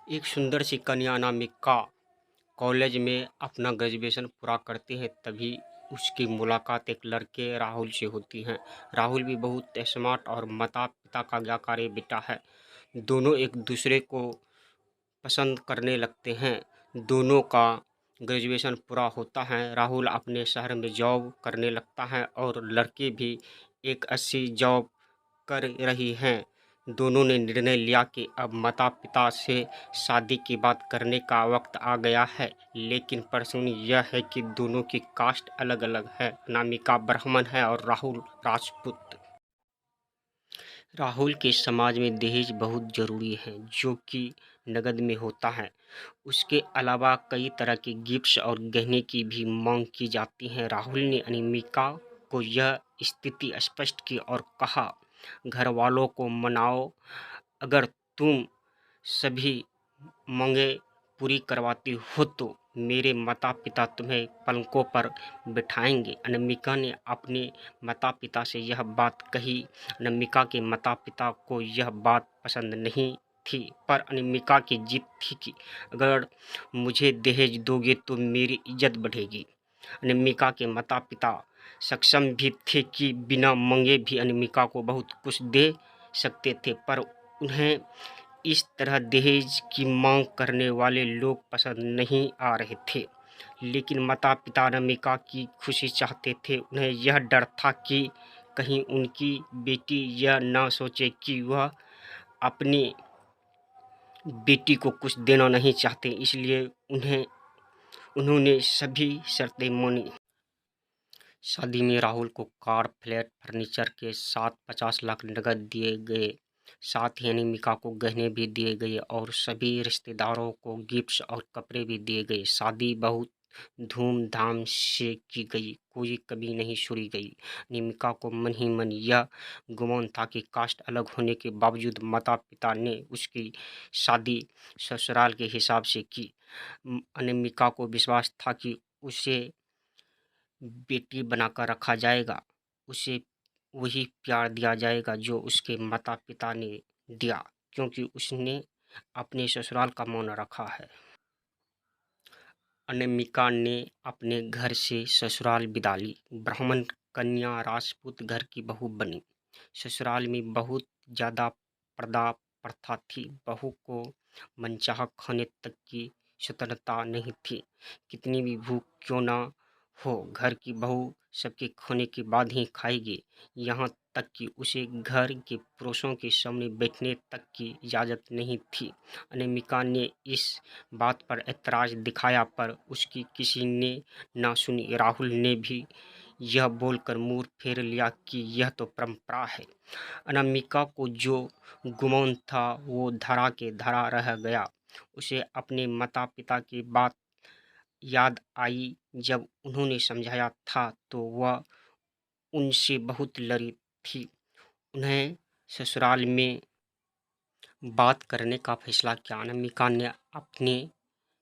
एक सुंदर सी कन्या अनामिका कॉलेज में अपना ग्रेजुएशन पूरा करती है। तभी उसकी मुलाकात एक लड़के राहुल से होती है। राहुल भी बहुत स्मार्ट और माता पिता का आज्ञाकारी बेटा है। दोनों एक दूसरे को पसंद करने लगते हैं। दोनों का ग्रेजुएशन पूरा होता है। राहुल अपने शहर में जॉब करने लगता है और लड़की भी एक अच्छी जॉब कर रही हैं। दोनों ने निर्णय लिया कि अब माता पिता से शादी की बात करने का वक्त आ गया है। लेकिन प्रश्न यह है कि दोनों की कास्ट अलग अलग है। अनामिका ब्राह्मण है और राहुल राजपूत। राहुल के समाज में दहेज बहुत जरूरी है, जो कि नगद में होता है। उसके अलावा कई तरह के गिफ्ट्स और गहने की भी मांग की जाती है। राहुल ने अनामिका को यह स्थिति स्पष्ट की और कहा, घर वालों को मनाओ, अगर तुम सभी मांगे पूरी करवाती हो तो मेरे माता पिता तुम्हें पलकों पर बिठाएंगे। अनामिका ने अपने माता पिता से यह बात कही। अनामिका के माता पिता को यह बात पसंद नहीं थी, पर अनामिका की जिद थी कि अगर मुझे दहेज दोगे तो मेरी इज्जत बढ़ेगी। अनामिका के माता पिता सक्षम भी थे कि बिना मांगे भी अनामिका को बहुत कुछ दे सकते थे, पर उन्हें इस तरह दहेज की मांग करने वाले लोग पसंद नहीं आ रहे थे। लेकिन माता पिता अनामिका की खुशी चाहते थे। उन्हें यह डर था कि कहीं उनकी बेटी यह ना सोचे कि वह अपनी बेटी को कुछ देना नहीं चाहते, इसलिए उन्होंने सभी शर्तें मानी। शादी में राहुल को कार, फ्लैट, फर्नीचर के साथ 50 लाख नकद दिए गए। साथ ही अनामिका को गहने भी दिए गए और सभी रिश्तेदारों को गिफ्ट्स और कपड़े भी दिए गए। शादी बहुत धूमधाम से की गई, कोई कभी नहीं छोड़ी गई। अनामिका को मन ही मन यह गुमान था कि कास्ट अलग होने के बावजूद माता पिता ने उसकी शादी ससुराल के हिसाब से की। अनामिका को विश्वास था कि उसे बेटी बनाकर रखा जाएगा, उसे वही प्यार दिया जाएगा जो उसके माता पिता ने दिया, क्योंकि उसने अपने ससुराल का मौन रखा है। अनामिका ने अपने घर से ससुराल विदा ली। ब्राह्मण कन्या राजपूत घर की बहू बनी। ससुराल में बहुत ज़्यादा पर्दा प्रथा थी। बहू को मनचाहा खाने तक की स्वतंत्रता नहीं थी। कितनी भी भूख क्यों ना हो, घर की बहू सबके खाने के बाद ही खाएगी। यहाँ तक कि उसे घर के पुरुषों के सामने बैठने तक की इजाज़त नहीं थी। अनामिका ने इस बात पर ऐतराज़ दिखाया, पर उसकी किसी ने ना सुनी। राहुल ने भी यह बोलकर मुंह फेर लिया कि यह तो परंपरा है। अनामिका को जो गुमान था वो धरा के धरा रह गया। उसे अपने माता पिता की बात याद आई। जब उन्होंने समझाया था तो वह उनसे बहुत लड़ी थी। उन्हें ससुराल में बात करने का फैसला किया। अनामिका ने अपने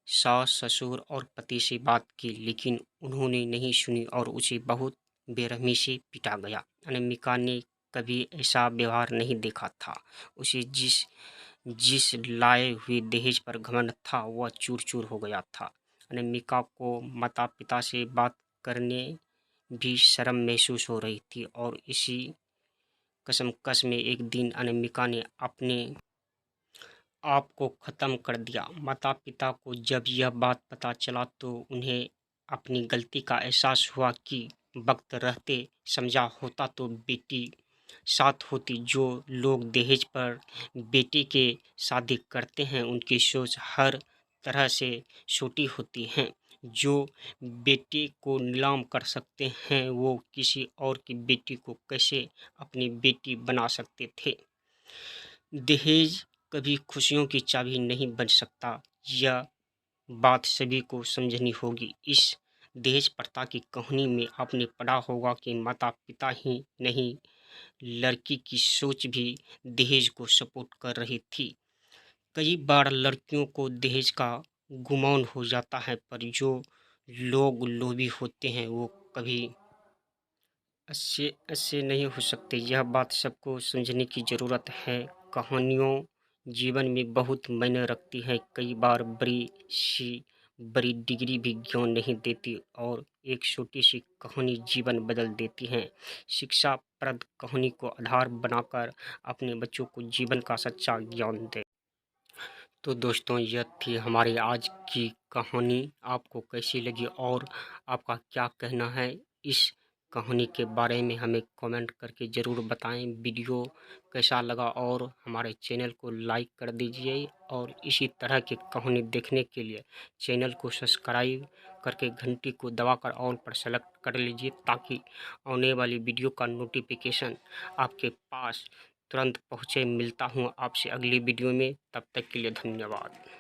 सास ससुर और पति से बात की, लेकिन उन्होंने नहीं सुनी और उसे बहुत बेरहमी से पीटा गया। अनामिका ने कभी ऐसा व्यवहार नहीं देखा था। उसे जिस जिस लाए हुए दहेज पर घमंड था वह चूर चूर हो गया था। अनामिका को माता पिता से बात करने भी शर्म महसूस हो रही थी और इसी कशमकश में एक दिन अनामिका ने अपने आप को ख़त्म कर दिया। माता पिता को जब यह बात पता चला तो उन्हें अपनी गलती का एहसास हुआ कि वक्त रहते समझा होता तो बेटी साथ होती। जो लोग दहेज पर बेटी के शादी करते हैं उनकी सोच हर तरह से छोटी होती है। जो बेटी को नीलाम कर सकते हैं वो किसी और की बेटी को कैसे अपनी बेटी बना सकते थे। दहेज कभी खुशियों की चाबी नहीं बन सकता, यह बात सभी को समझनी होगी। इस दहेज प्रथा की कहानी में आपने पढ़ा होगा कि माता पिता ही नहीं, लड़की की सोच भी दहेज को सपोर्ट कर रही थी। कई बार लड़कियों को दहेज का गुमान हो जाता है, पर जो लोग लोभी होते हैं वो कभी अच्छे अच्छे नहीं हो सकते। यह बात सबको समझने की ज़रूरत है। कहानियों जीवन में बहुत मायने रखती है। कई बार बड़ी डिग्री भी ज्ञान नहीं देती और एक छोटी सी कहानी जीवन बदल देती है। शिक्षाप्रद कहानी को आधार बनाकर अपने बच्चों को जीवन का सच्चा ज्ञान दें। तो दोस्तों, यह थी हमारी आज की कहानी। आपको कैसी लगी और आपका क्या कहना है इस कहानी के बारे में हमें कमेंट करके ज़रूर बताएं। वीडियो कैसा लगा और हमारे चैनल को लाइक कर दीजिए और इसी तरह की कहानी देखने के लिए चैनल को सब्सक्राइब करके घंटी को दबाकर ऑल पर सेलेक्ट कर लीजिए, ताकि आने वाली वीडियो का नोटिफिकेशन आपके पास तुरंत पहुँचे। मिलता हूँ आपसे अगली वीडियो में, तब तक के लिए धन्यवाद।